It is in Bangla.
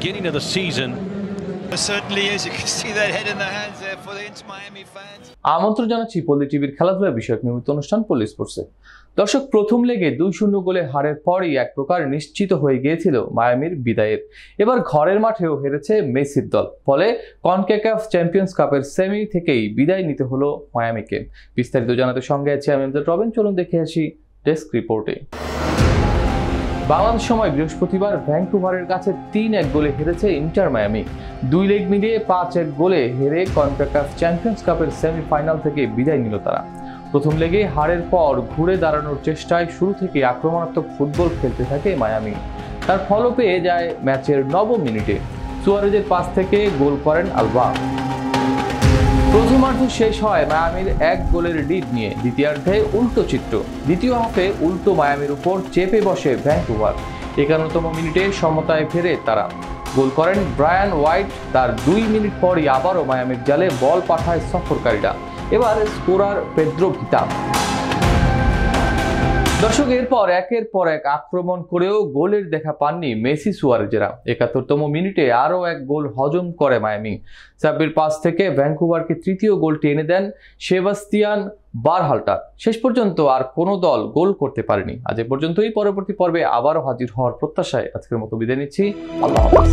beginning of the season. It certainly is. You can see that head in the hands there for the Inter Miami fans. আমন্ত্রণ জানাচ্ছি পল্লী টিভির খেলাধুলা বিষয়ক নিয়মিত অনুষ্ঠান পল্লী স্পোর্টসে। দর্শক, প্রথম লেগে 2-0 গোলে হারের পরই এক প্রকার নিশ্চিত হয়ে গিয়েছিল মায়ামির বিদায়ের। এবার ঘরের মাঠেও হেরেছে মেসির দল, ফলে কনকাকাফ চ্যাম্পিয়ন্স কাপের সেমি থেকেই বিদায় নিতে হলো মায়ামিকে। বিস্তারিত জানাতে সঙ্গে আছি আমি আমজাদ রবিন। চলুন দেখে আসি ডেস্ক রিপোর্টে। বাংলাদেশ সময় বৃহস্পতিবার ভ্যাঙ্কুভারের কাছে 3-1 গোলে হেরেছে ইন্টার মায়ামি। 2 লেগ মিলিয়ে 5-1 গোলে হেরে কনকাকাফ চ্যাম্পিয়ন্স কাপের সেমিফাইনাল থেকে বিদায় নিল তারা। প্রথম লেগে হারের পর ঘুরে দাঁড়ানোর চেষ্টায় শুরু থেকে আক্রমণাত্মক ফুটবল খেলতে থাকে মায়ামি। তার ফলও পেয়ে যায় ম্যাচের 9 মিনিটে। সুয়ারেজের পাস থেকে গোল করেন আলবা। প্রথমার্ধ শেষ হয় মায়ামির 1 গোলের লিড নিয়ে। দ্বিতীয়ার্ধে উল্টো চিত্র। দ্বিতীয় হাফে উল্টো মায়ামির উপর চেপে বসে ভ্যাঙ্কুভার। 51তম মিনিটে সমতায় ফেরে তারা। গোল করেন ব্রায়ান হোয়াইট। তার 2 মিনিট পরই আবারও মায়ামির জালে বল পাঠায় সফরকারীরা। এবার স্কোরার পেদ্রো ভিতা। দর্শক, এরপর একের পর এক আক্রমণ করেও গোলের দেখা পাননি মেসি সুয়ারেজেরা। 71তম মিনিটে আরও 1 গোল হজম করে মায়ামি। সাব্বির পাস থেকে ভ্যাঙ্কুভারকে তৃতীয় গোলটি এনে দেন সেবাস্তিয়ান বারহাল্টার। শেষ পর্যন্ত আর কোনো দল গোল করতে পারেনি। আজ এ পর্যন্তই। পরবর্তী পর্বে আবারও হাজির হওয়ার প্রত্যাশায় আজকের মতো বিদায় নিচ্ছি। আল্লাহ হাফেজ।